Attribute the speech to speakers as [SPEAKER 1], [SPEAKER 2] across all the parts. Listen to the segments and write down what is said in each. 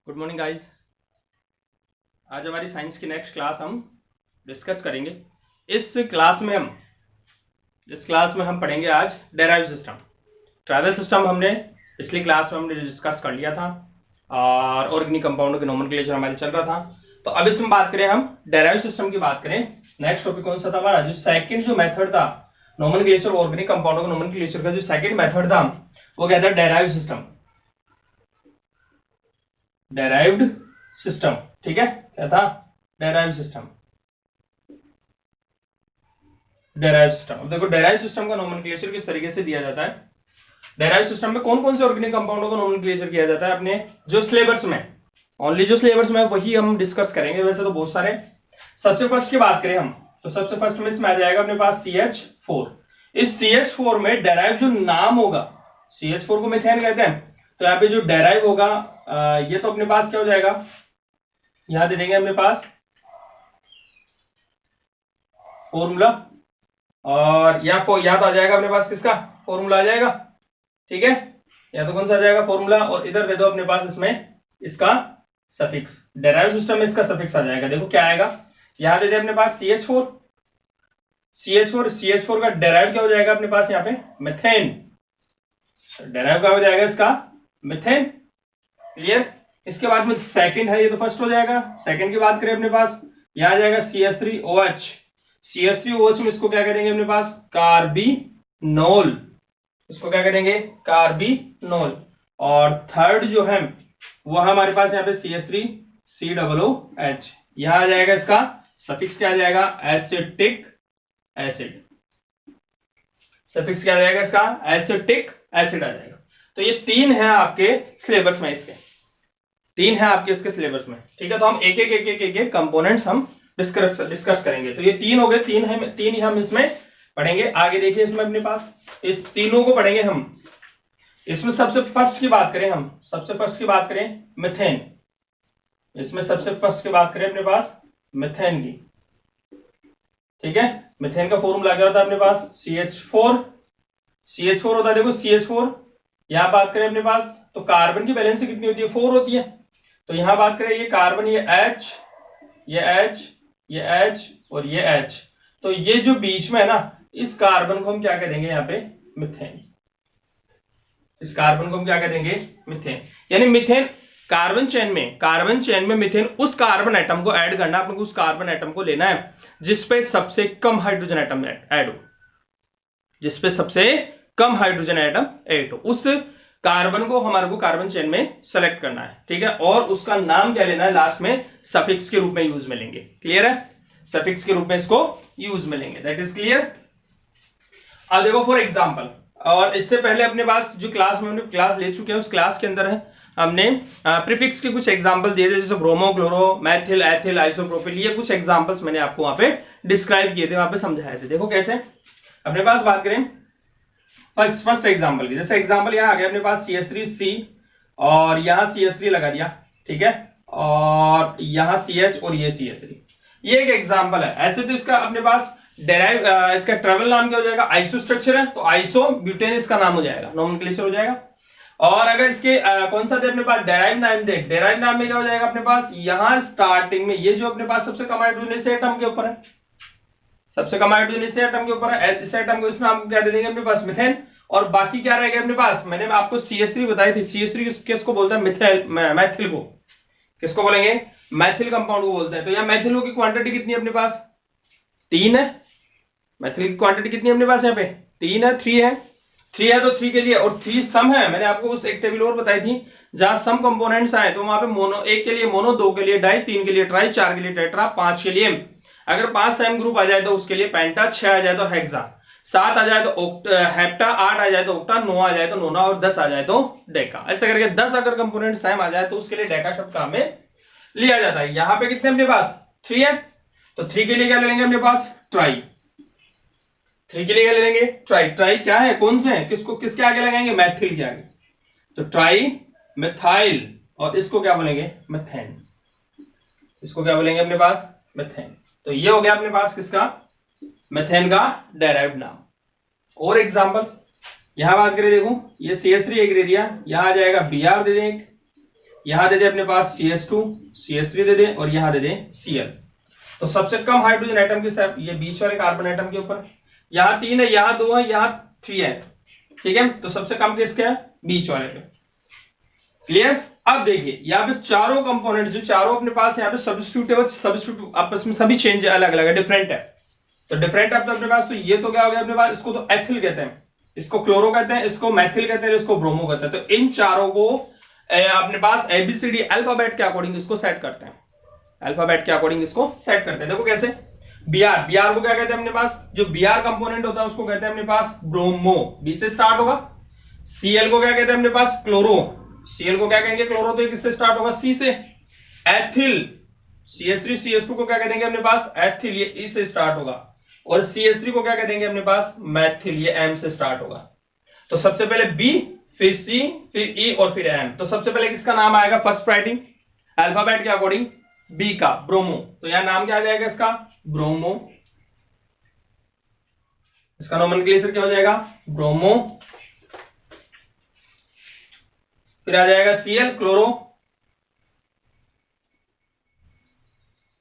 [SPEAKER 1] Good morning guys. आज हमारी science की नेक्स्ट क्लास हम डिस्कस करेंगे। इस क्लास में हम पढ़ेंगे आज डेराइव सिस्टम। ट्रैवल सिस्टम हमने पिछली क्लास में हमने डिस्कस कर लिया था और ऑर्गेनिक कंपाउंडों के नोमेनक्लेचर हमारे चल रहा था। तो अब इसमें बात करें, हम डेराइव सिस्टम की बात करें। नेक्स्ट टॉपिक कौन सा था हमारा? जो सेकंड जो मेथड था नोमेनक्लेचर ऑर्गेनिक कंपाउंडों के नोमेनक्लेचर का, जो सेकंड मेथड था वो क्या था? Derive system, derived system. ठीक है, क्या था? Derive system. डेराइव सिस्टम, अब देखो डेराइव सिस्टम का नोमेनक्लेचर किस तरीके से दिया जाता है। डेराइव सिस्टम में कौन कौन से ऑर्गेनिक कंपाउंडों का नोमेनक्लेचर किया जाता है अपने जो सिलेबस में, ओनली जो सिलेबस में वही हम डिस्कस करेंगे। वैसे तो बहुत सारे। सबसे फर्स्ट की बात करें हम, तो सबसे फर्स्ट में इसमें आ जाएगा अपने पास CH4। इस CH4 में डेराइव जो नाम होगा, CH4 को मीथेन कहते हैं, तो यहाँ पे जो डेराइव होगा ये तो अपने पास क्या हो जाएगा, यहां दे देंगे अपने पास फॉर्मूला, और या तो आ जाएगा अपने पास किसका फॉर्मूला आ जाएगा। ठीक है, या तो कौन सा आ जाएगा फॉर्मूला, और इधर दे दो अपने पास इसमें इसका सफिक्स। डेराइव सिस्टम में इसका सफिक्स आ जाएगा। देखो क्या आएगा, यहां दे दे अपने पास CH4 का डेराइव क्या हो जाएगा अपने पास यहाँ पे? मीथेन। डेराइव क्या हो जाएगा इसका? मीथेन। क्लियर। इसके बाद में सेकंड है, ये तो फर्स्ट हो जाएगा। सेकंड की बात करें अपने पास, यहां आ जाएगा CH3OH। CH3OH में इसको क्या करेंगे अपने पास? कार्बिनोल। इसको क्या करेंगे? कार्बिनोल। और थर्ड जो है वो हमारे पास यहाँ पे CH3COOH। यहां आ जाएगा इसका सफिक्स क्या आ जाएगा? Acetic acid. सफिक्स क्या आ जाएगा इसका? एसिटिक एसिड आ जाएगा। तो ये तीन है आपके सिलेबस में, इसके तीन है आपके इसके सिलेबस में। ठीक है, तो हम एक एक कंपोनेंट्स हम डिस्कस करेंगे। तो ये तीन हो गए, तीन ही हम इसमें पढ़ेंगे। आगे देखिए इसमें अपने पास इस तीनों को पढ़ेंगे हम। इसमें सबसे फर्स्ट की बात करें हम, मीथेन। इसमें सबसे फर्स्ट की बात करें अपने पास मीथेन की। ठीक है, मीथेन का फॉर्मूला क्या होता है अपने पास? CH4 होता है। देखो CH4, यहां बात करें अपने पास तो कार्बन की वैलेंसी कितनी होती है? 4 होती है। तो यहां बात करें ये कार्बन, ये H, ये H, ये H और ये H, तो ये जो बीच में है ना, इस कार्बन को हम क्या करेंगे यहाँ पे? मीथेन। इस कार्बन को हम क्या करेंगे? मीथेन। यानी मीथेन कार्बन चेन में मीथेन उस कार्बन एटम को ऐड करना, अपने को उस कार्बन एटम को लेना है जिसपे सबसे कम हाइड्रोजन एटम ऐड हो, जिसपे सबसे कम हाइड्रोजन एटम ऐड हो, उस कार्बन को हमारे को कार्बन चेन में सेलेक्ट करना है। ठीक है, और उसका नाम क्या लेना है? लास्ट में सफिक्स के रूप में यूज में लेंगे। क्लियर है? सफिक्स के रूप में इसको यूज में लेंगे। That is clear. अब देखो फॉर एग्जांपल, और इससे पहले अपने पास जो क्लास में हमने क्लास ले चुके हैं, उस क्लास के अंदर है हमने प्रीफिक्स के कुछ एग्जांपल दिए थे, जैसे bromo, chloro, Maithil, ethyl, isopropyl. ये कुछ एग्जांपल्स मैंने आपको वहां पे डिस्क्राइब किए थे, वहां पे समझाए थे। देखो कैसे अपने पास बात करें फर्स्ट एग्जांपल की। जैसे एग्जांपल यहाँ आ गया अपने पास CH3C, और यहाँ CH3 लगा दिया। ठीक है, और यहाँ CH और ये CH3। ये एक एग्जांपल है। ऐसे तो इसका अपने पास डेराइव, इसका ट्रेवल नाम क्या हो जाएगा? आइसो स्ट्रक्चर है तो आइसो ब्यूटेन इसका नाम हो जाएगा, नोमेनक्लेचर हो जाएगा। और अगर इसके कौन सा थे अपने पास? डेराइव नाम थे। डेराइव नाम में क्या हो जाएगा अपने पास? यहां स्टार्टिंग में ये जो अपने पास सबसे कम हाइड्रोजन से एटम के ऊपर है, सबसे कम हाइड्रोजन से एटम के ऊपर है, इस एटम को इस नाम को क्या दे देंगे अपने पास? मीथेन। और बाकी क्या रहेगा अपने पास? मैंने आपको CH3 बताई थी। CH3 किसको बोलता है? मैथिल को। किसको बोलेंगे? मैथिल कंपाउंड को बोलते हैं। तो यहाँ मैथिल की क्वांटिटी कितनी है अपने पास? 3 है। मैथिल की क्वांटिटी कितनी है अपने पास? यहाँ पे 3 है, 3 है। 3 है तो 3 के लिए, और 3 सम है। मैंने आपको उस एक टेबल और बताई थी जहां सम कंपोनेंट्स आए, तो वहां पे मोनो, 1 के लिए मोनो, 2 के लिए डाई, 3 के लिए ट्राई, 4 के लिए टेट्रा, 5 के लिए, अगर 5 सेम ग्रुप आ जाए तो उसके लिए पेंटा, 6 आ जाए तो हेक्सा, 7 आ जाए तो हेप्टा, 8 आ जाए तो ऑक्टा, 9 आ जाए तो नोना, और 10 आ जाए तो डेका। ऐसे करके 10 अगर कंपोनेंट सेम आ जाए तो उसके लिए डेका शब्द काम में लिया जाता है। यहां पे कितने अपने पास? 3 है, तो 3 के लिए क्या ले लेंगे अपने पास? ट्राई। 3 के लिए क्या ले लेंगे? ट्राई। ट्राई क्या है? कौन से हैं? किसके आगे लगाएंगे? मैथिल के आगे। तो ट्राई मिथाइल, और इसको क्या बोलेंगे? मीथेन। इसको क्या बोलेंगे अपने पास? मीथेन। तो ये हो गया अपने पास किसका? मीथेन का डेराइव्ड नाम। और एग्जांपल यहां बात करें, देखो ये CH3 एक दे दिया, यहां आ जाएगा Br दे देंगे, यहां दे दे अपने पास CS2, CS3 दे दे और यहां दे दे Cl। तो सबसे कम हाइड्रोजन एटम किस है? ये बीच वाले कार्बन एटम के ऊपर। यहां 3 है, यहां 2 है, यहां 3 है। ठीक है, तो सबसे कम किसके है? बीच वाले पे। क्लियर? अब देखिए यहाँ पे चारों कंपोनेंट जो चारों अपने पास यहाँ पे सब्स्टिट्यूट सब्स्टिट्यूट आपस में सभी चेंज अलग अलग है, डिफरेंट है। तो डिफरेंट है अपने पास, तो ये तो क्या हो गया अपने पास? इसको तो एथिल कहते हैं, इसको क्लोरो कहते हैं, इसको मैथिल कहते हैं, इसको ब्रोमो कहते हैं। तो इन चारों को अपने पास ABCD अल्फाबेट के अकॉर्डिंग इसको सेट करते हैं, अल्फाबेट के अकॉर्डिंग इसको सेट करते हैं। देखो कैसे? Br को क्या कहते हैं अपने पास? जो Br कंपोनेंट होता है उसको कहते हैं अपने पास ब्रोमो, बी से स्टार्ट होगा। Cl को क्या कहते हैं अपने पास? क्लोरो, Cl को क्या कहेंगे? क्लोरो, तो किससे स्टार्ट होगा? C से। एथिल, CS3 CS2 को क्या कहेंगे अपने पास? एथिल, ये E से स्टार्ट होगा। और CS3 को क्या कहेंगे अपने पास? मैथिल, ये M से स्टार्ट होगा। तो सबसे पहले B, फिर C, फिर E और फिर M। तो सबसे पहले किसका नाम आएगा फर्स्ट राइटिंग अल्फाबेट के अकॉर्डिंग? B का, ब्रोमो। तो यहां नाम क्या आ जाएगा इसका? ब्रोमो। इसका नोमेनक्लेचर क्या हो जाएगा? ब्रोमो। फिर आ जाएगा Cl, क्लोरो।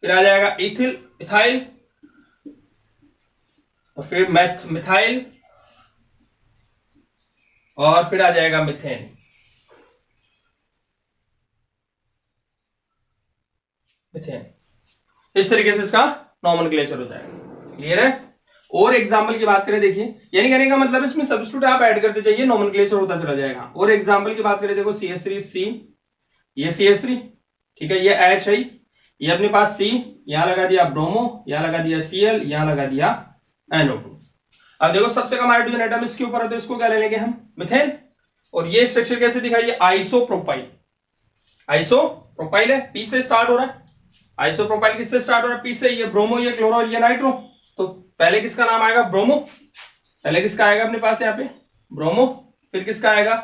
[SPEAKER 1] फिर आ जाएगा इथिल, इथाइल। और फिर मिथाइल। और फिर आ जाएगा मिथेन। मिथेन। इस तरीके से इसका नोमेनक्लेचर हो जाएगा। क्लियर है? और एग्जाम्पल की बात करें, देखिए यानी कहने का मतलब इसमें सब्स्टिट्यूट आप ऐड करते जाइए, नोमेनक्लेचर होता चला जाएगा। और एग्जाम्पल की बात करें, देखो CS3C, ये CS3, ठीक है, ये H है, ये अपने पास C, यहां लगा दिया ब्रोमो, यहां लगा दिया Cl, यहां लगा दिया NO2। अब देखो सबसे कम हाइड्रोजन एटम इसके ऊपर है, तो इसको क्या ले लेंगे हम? मिथेन। और ये स्ट्रक्चर कैसे दिखाइए? आइसोप्रोपाइल। आइसोप्रोपाइल है, P से स्टार्ट हो रहा है। आइसोप्रोपाइल किससे स्टार्ट हो रहा है? P से। ये ब्रोमो, ये क्लोरो, ये नाइट्रो। तो पहले किसका नाम आएगा? ब्रोमो। पहले किसका आएगा अपने पास यहाँ पे? ब्रोमो। फिर किसका आएगा?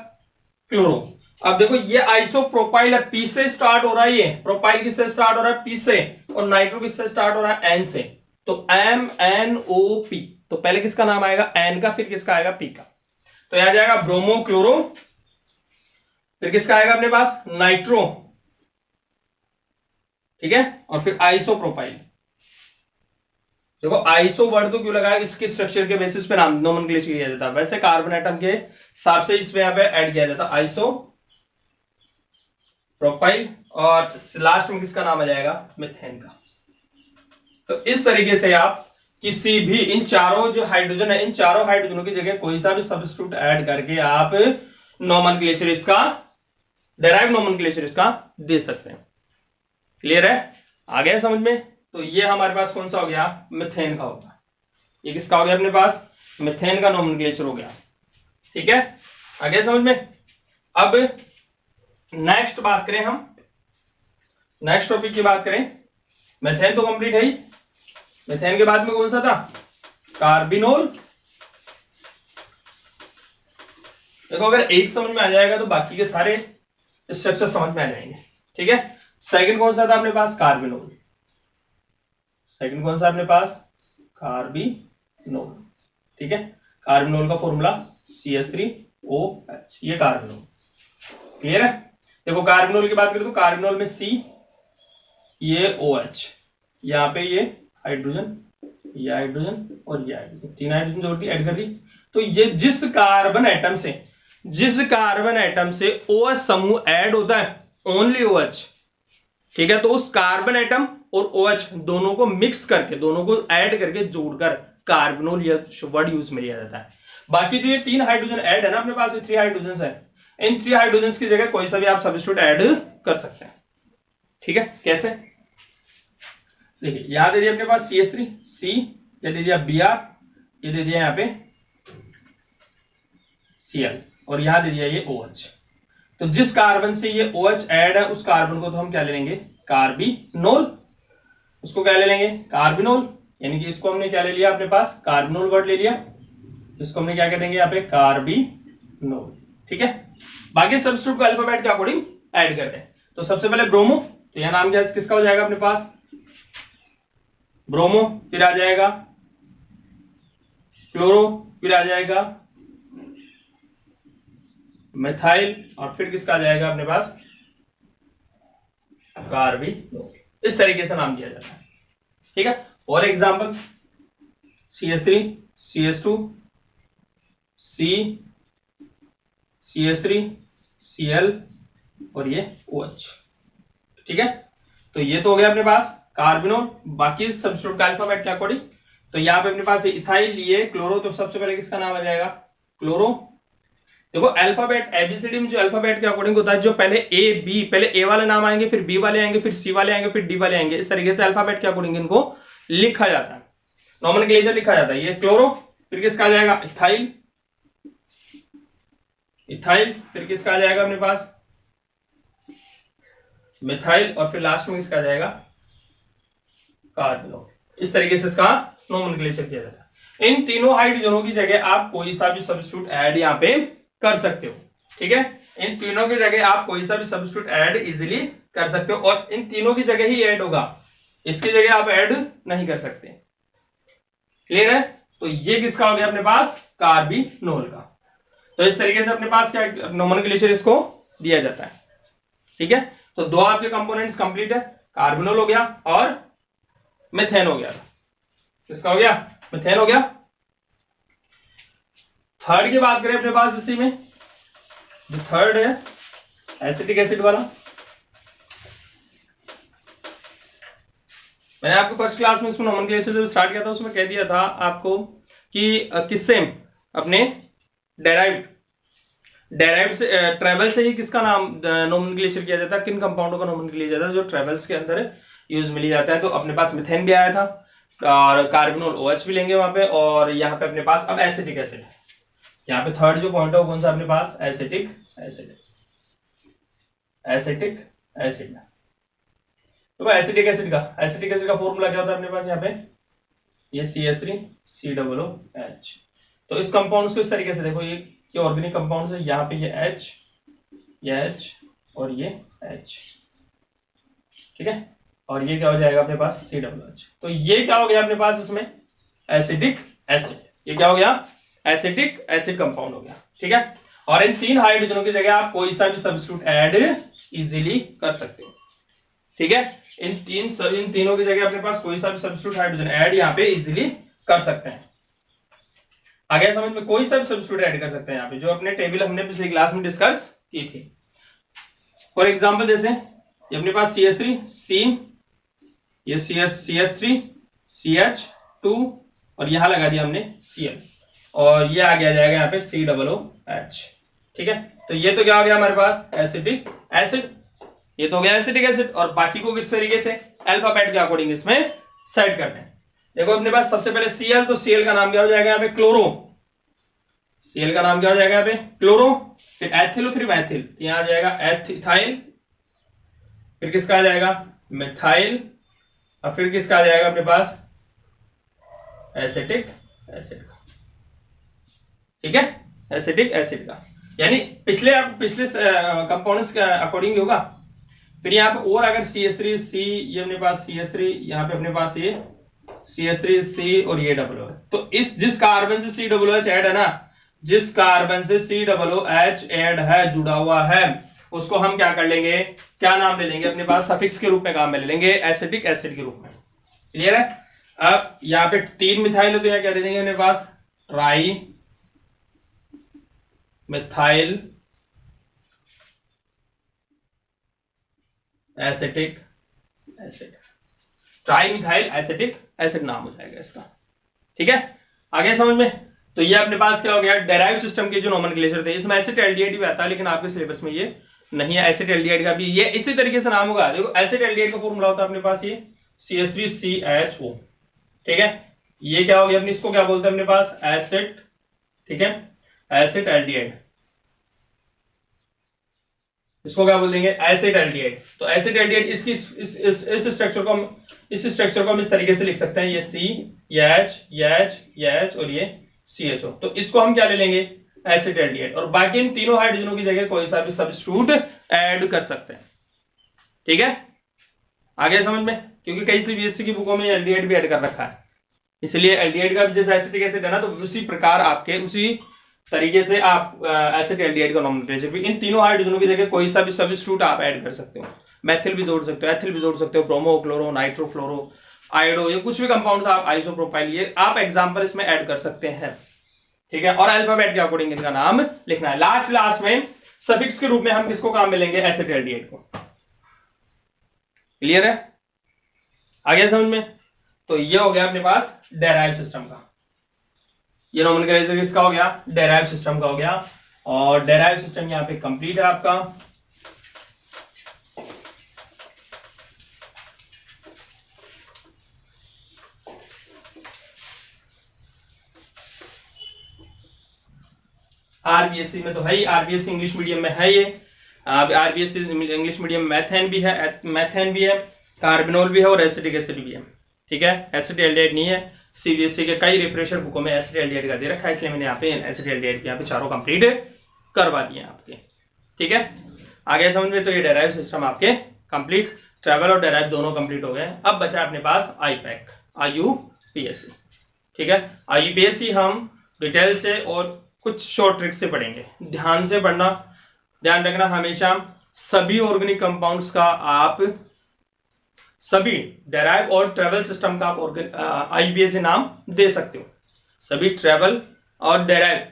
[SPEAKER 1] क्लोरो। अब देखो ये आइसोप्रोपाइल है, P से स्टार्ट हो रहा है। ये प्रोपाइल किससे स्टार्ट हो रहा है? P से। और नाइट्रो किससे स्टार्ट हो रहा है? N से। तो MnO_P। तो पहले किसका नाम आएगा? N का, फिर किसका आएगा? P का। तो यहां जाएगा ब्रोमो, क्लोरो। फिर किसका आएगा अपने पास? नाइट्रो। ठीक है, और फिर आइसोप्रोपाइल। देखो आइसो वर्ड तो क्यों लगा? इसके स्ट्रक्चर के बेसिस पे नाम नोमेनक्लेचर किया जाता है। वैसे कार्बन एटम के हिसाब से इसमें यहाँ पे ऐड किया जाता है आइसो प्रोपाइल। और लास्ट में किसका नाम आ जाएगा? मिथेन का। तो इस तरीके से आप किसी भी इन चारों जो हाइड्रोजन है, इन चारों हाइड्रोजनों की जगह कोई सा भी सब्स्टिट्यूट ऐड करके आप नोमेनक्लेचर इसका, डेराइव नोमेनक्लेचर इसका दे सकते हैं। क्लियर है? आ गया समझ में? तो ये हमारे पास कौन सा हो गया? मिथेन का होता है। ये किसका हो गया अपने पास? मिथेन का नोमेनक्लेचर हो गया। ठीक है, आ गया समझ में? अब नेक्स्ट बात करें हम, नेक्स्ट टॉपिक की बात करें। मिथेन तो कंप्लीट है ही। मिथेन के बाद में कौन सा था? कार्बिनोल। देखो अगर एक समझ में आ जाएगा तो बाकी के सारे स्ट्रक्चर समझ में आ जाएंगे। ठीक है, सेकंड कौन सा था अपने पास? कार्बिनोल। सेकंड कौन सा अपने पास? कार्बिनोल। ठीक है, कार्बिनोल का फॉर्मूला CS3OH, ये कार्बिनोल। क्लियर है? देखो कार्बिनोल की बात करें तो कार्बिनोल में C, ये OH, यहाँ पे ये हाइड्रोजन, ये हाइड्रोजन और ये हाइड्रोजन, तीन हाइड्रोजन जोड़ दी, ऐड कर दी। तो ये जिस कार्बन एटम से OH समूह ऐड होता है, ओनली OH, ठीक है, तो उस कार्बन एटम और OH दोनों को मिक्स करके, दोनों को ऐड करके जोड़कर कार्बिनोल यह वर्ड यूज में लिया जाता है। बाकी जो ये तीन हाइड्रोजन ऐड है ना अपने पास, ये 3 हाइड्रोजन है, इन 3 हाइड्रोजन की जगह कोई सा भी आप सब्स्टिट्यूट ऐड कर सकते हैं। ठीक है, कैसे? देखिए यहां दे दिया अपने पास CS3, C, ये दे दिया Br, ये दे दिया यहाँ पे Cl, और यहां दे दिया ये OH। तो जिस कार्बन से ये OH ऐड है उस कार्बन को तो हम क्या ले लेंगे? कार्बिनोल। उसको क्या ले लेंगे? कार्बिनोल। यानी कि इसको हमने क्या ले लिया अपने पास? कार्बिनोल वर्ड ले लिया। इसको हमने क्या कह देंगे यहाँ पे? कार्बिनोल। ठीक है, बाकी सब्स्टिट्यूट को अल्फाबेट के अकॉर्डिंग ऐड करते हैं। तो सबसे पहले ब्रोमो, तो यह नाम क्या किसका हो जाएगा अपने पास? ब्रोमो। फिर आ जाएगा क्लोरो, फिर आ जाएगा मिथाइल, और फिर किसका आ जाएगा अपने पास? कार्बिनोल। इस तरीके से नाम दिया जाता है। ठीक है, और example CH3, CH2, C, CH3, Cl और ये OH। ठीक है, तो ये तो हो गया अपने पास कार्बिनोल। बाकी सब्स्टिट्यूट का अल्फाबेट के अकॉर्डिंग, तो यहाँ पे अपने पास इथाइल लिए क्लोरो, तो सबसे पहले किसका नाम आ जाएगा? क्लोरो। देखो अल्फाबेट एबीसीडी में जो अल्फाबेट के अकॉर्डिंग होता है, जो पहले ए बी, पहले ए वाले नाम आएंगे, फिर बी वाले आएंगे, फिर सी वाले आएंगे, फिर डी वाले आएंगे। इस तरीके से अल्फाबेट के अकॉर्डिंग इनको लिखा जाता है, नॉमेनक्लेचर लिखा जाता है। ये क्लोरो, फिर किसका आ जाएगा? इथाइल। इथाइल, फिर किसका आ जाएगा अपने पास? मिथाइल, और फिर लास्ट में किसका आ जाएगा? कार्बिनोल। इस तरीके से इसका नॉमेनक्लेचर किया जाता है। इन तीनों हाइड्रोजनों की जगह आप कोई सा भी सब्स्टिट्यूट ऐड यहाँ पे कर सकते हो। ठीक है, इन तीनों की जगह आप कोई सा भी सब्स्टिट्यूट ऐड इजीली कर सकते हो, और इन तीनों की जगह ही ऐड होगा, इसकी जगह आप ऐड नहीं कर सकते। क्लियर है? तो ये किसका हो गया अपने पास? कार्बिनोल का। तो इस तरीके से अपने पास क्या नोमेनक्लेचर इसको दिया जाता है। ठीक है, तो दो आपके कंपोनेंट्स कंप्लीट है, कार्बिनोल हो गया और मेथेन हो गया। किसका हो गया? मेथेन हो गया। थर्ड की बात करें अपने पास, इसी में जो थर्ड है एसिटिक एसिड वाला। मैंने आपको फर्स्ट क्लास में इसमें नोमेनक्लेचर जब स्टार्ट किया था उसमें कह दिया था आपको कि किससे अपने डेराइव्ड से ट्रेवल से ही किसका नाम नोमेनक्लेचर किया जाता है, किन कंपाउंडों का नोमेनक्लेचर किया जाता है जो ट्रेवल्स के अंदर यूज मिल जाता है। तो अपने पास मिथेन भी आया था, और कार्बिनोल OH भी लेंगे वहां पे, और यहाँ पे अपने पास अब एसिटिक एसिड। यहाँ पे थर्ड जो पॉइंट है वो कौन सा अपने पास? Acetic acid. एसिटिक एसिड, तो एसिटिक एसिड का फॉर्मूला क्या होता है अपने पास? यहाँ पे ये CH3COOH। तो इस कंपाउंड को इस तरीके से देखो, ये ऑर्गेनिक कंपाउंड है, यहाँ पे ये H, ये H और ये H। ठीक है, और ये क्या हो जाएगा अपने पास? COOH। तो ये क्या हो गया अपने पास इसमें? Acetic acid. ये क्या हो गया? एसिटिक एसिड कंपाउंड हो गया। ठीक है, और इन तीन हाइड्रोजनों की जगह आप कोई सा भी सब्स्टिट्यूट ऐड इजीली कर सकते हो। ठीक है, इन तीनों की जगह अपने पास कोई सा भी सब्स्टिट्यूट हाइड्रोजन ऐड यहाँ पे इजीली कर सकते हैं। आगे समझ में? कोई सा भी सब्स्टिट्यूट ऐड कर सकते हैं यहाँ पे, जो अपने टेबल हमने पिछली क्लास में डिस्कस की थी। फॉर एग्जाम्पल जैसे ये अपने पास CH3 C, ये CH3 CH2 और यहां लगा दिया हमने Cl, और ये आ गया जाएगा यहाँ पे COOH। ठीक है, तो ये तो क्या हो गया हमारे पास? Acetic acid. ये तो हो गया एसिटिक एसिड, और बाकी को किस तरीके से अल्फाबेट के अकॉर्डिंग इसमें सेट करते हैं। देखो अपने पास सबसे पहले Cl, तो Cl का नाम क्या हो जाएगा यहाँ पे? क्लोरो। Cl का नाम क्या हो जाएगा यहाँ पे? क्लोरो। फिर एथिल, फिर मैथिल, यहाँ आ जाएगा एथिथाइल। फिर किसका आ जाएगा? मिथाइल। और फिर किसका आ जाएगा अपने पास? एसिटिक एसिड का। ठीक है, एसिटिक एसिड का, यानी पिछले कंपाउंड्स के अकॉर्डिंग होगा। फिर यहाँ पे और अगर CH3C, ये अपने पास CH3, यहाँ पे अपने पास ये CH3C और ये डबल है, तो इस जिस कार्बन से COOH ऐड है ना, जिस कार्बन से COOH ऐड है, जुड़ा हुआ है, उसको हम क्या कर लेंगे? क्या नाम ले लेंगे अपने पास? सफिक्स के रूप में काम में ले लेंगे, एसिटिक एसिड के रूप में। क्लियर है? अब यहाँ पे 3 मिथाइल है, तो यहाँ क्या दे देंगे अपने पास? Trimethyl acetic acid. Trimethyl acetic acid नाम हो जाएगा इसका। ठीक है, आगे समझ में? तो ये अपने पास क्या हो गया? डेराइव सिस्टम के जो नोमेनक्लेचर थे, इसमें एसिड एल्डिहाइड भी आता है, लेकिन आपके सिलेबस में ये नहीं है। एसिड एल्डिहाइड का भी ये इसी तरीके से नाम होगा। देखो एसिड एल्डिहाइड का फॉर्मूला होता है अपने पास ये CH3CHO। ठीक है, ये क्या हो गया अपने, इसको क्या बोलते हैं अपने पास? एसिड। ठीक है, एसिड एल्डिहाइड, इसको क्या बोल देंगे? Acid aldehyde. तो एसिड एल्डिहाइड इसकी इस स्ट्रक्चर को हम इस तरीके से लिख सकते हैं, ये C, ये H, ये H, ये H और ये CHO। तो इसको हम क्या ले लेंगे? Acid aldehyde. और बाकी इन तीनों हाइड्रोजनों की जगह कोई सा भी सब्स्टिट्यूट ऐड कर सकते हैं। ठीक है, आगे समझ में? क्योंकि कई CBSE की बुकों में एल्डिहाइड भी ऐड कर रखा है, इसलिए एल्डिहाइड का जैसे एसिटिक एसिड है ना, तो उसी प्रकार आपके उसी तरीके से आप एसिड एल्डिहाइड का नोमेनक्लेचर भी इन तीनों हाइड्रोजनों की जगह कोई सा भी सब्स्टिट्यूट आप ऐड कर सकते हो। मैथिल भी जोड़ सकते हो, एथिल भी जोड़ सकते हो, ब्रोमो, क्लोरो, नाइट्रो, फ्लोरो, आयोडो, ये कुछ भी कंपाउंड आप, आइसोप्रोपाइल, ये आप एग्जाम्पल इसमें ऐड कर सकते हैं। ठीक है, और अल्फाबेट के अकॉर्डिंग इनका नाम लिखना है। लास्ट में सफिक्स के रूप में हम किसको काम मिलेंगे, एसिटाल्डिहाइड को। क्लियर है, आ गया समझ में? तो ये हो गया अपने पास डेराइव सिस्टम का, ये नोमेनक्लेचर किसका हो गया, डेराइव सिस्टम का हो गया। और डेराइव सिस्टम यहां पे कंप्लीट है आपका। आरबीएससी में तो है ही, आरबीएससी इंग्लिश मीडियम में है ये। आरबीएससी इंग्लिश मीडियम मैथेन भी है, कार्बेनॉल भी है और एसिटिक एसिड भी है। ठीक है, एसिटाल्डिहाइड नहीं है। सीबीएसई के कई रिफ्रेशर बुकों में एसिटाल्डिहाइड का दे रखा है, इसलिए मैंने यहाँ पे एसिटाल्डिहाइड के यहाँ पे चारों कंप्लीट करवा दिए आपके। ठीक है, आगे समझ में? तो ये डेराइव सिस्टम आपके कंप्लीट, ट्रैवल और डेराइव दोनों कंप्लीट हो गए। अब बचा अपने पास आईपैक, आईयूपीएससी। ठीक है, आईयूपीएससी हम डिटेल से और कुछ शॉर्ट ट्रिक से पढ़ेंगे, ध्यान से पढ़ना। ध्यान रखना हमेशा सभी ऑर्गेनिक कंपाउंड्स का आप सभी डेराइव और ट्रेवल सिस्टम का आप आईयूपीएससी नाम दे सकते हो। सभी ट्रेवल और डेराइव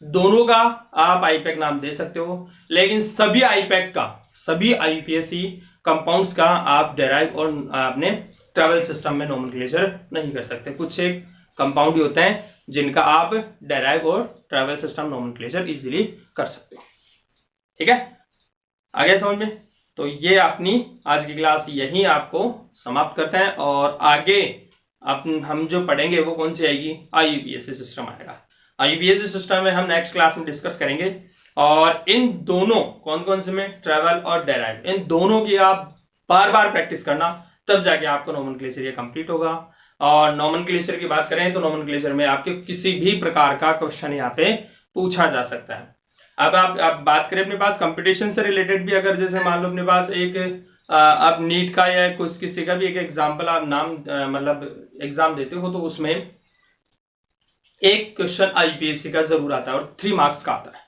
[SPEAKER 1] दोनों का आप आईपैक नाम दे सकते हो, लेकिन सभी आईपैक का, सभी आईयूपीएससी कंपाउंड्स का आप डेराइव और आपने ट्रेवल सिस्टम में नोमेनक्लेचर नहीं कर सकते। कुछ एक कंपाउंड होते हैं जिनका आप डेराइव और ट्रेवल सिस्टम नोमेनक्लेचर इजीली कर सकते हो। ठीक है, आगे समझ में? तो ये अपनी आज की क्लास यही आपको समाप्त करते हैं, और आगे हम जो पढ़ेंगे वो कौन सी आएगी, आईयूपीएससी सिस्टम आएगा। आईयूपीएससी सिस्टम में हम नेक्स्ट क्लास में डिस्कस करेंगे, और इन दोनों कौन कौन से में, ट्रेवल और डेराइव, इन दोनों की आप बार बार प्रैक्टिस करना, तब जाके आपको नोमेनक्लेचर ये कंप्लीट होगा। और नोमेनक्लेचर की बात करें तो नोमेनक्लेचर में आपके किसी भी प्रकार का क्वेश्चन यहाँ पे पूछा जा सकता है। अब आप बात करें अपने पास कंपटीशन से रिलेटेड भी, अगर जैसे मान लो अपने पास एक आप नीट का या कुछ किसी का भी एक एग्जाम्पल आप नाम मतलब एग्जाम देते हो, तो उसमें एक क्वेश्चन आईपीएससी का जरूर आता है और 3 मार्क्स का आता है।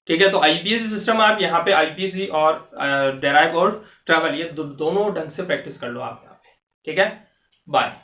[SPEAKER 1] ठीक है, तो आईपीएससी सिस्टम आप यहाँ पे आईपीएससी और डेराइव और ट्रेवल ये दोनों ढंग से प्रैक्टिस कर लो आप यहाँ पे। ठीक है, बाय।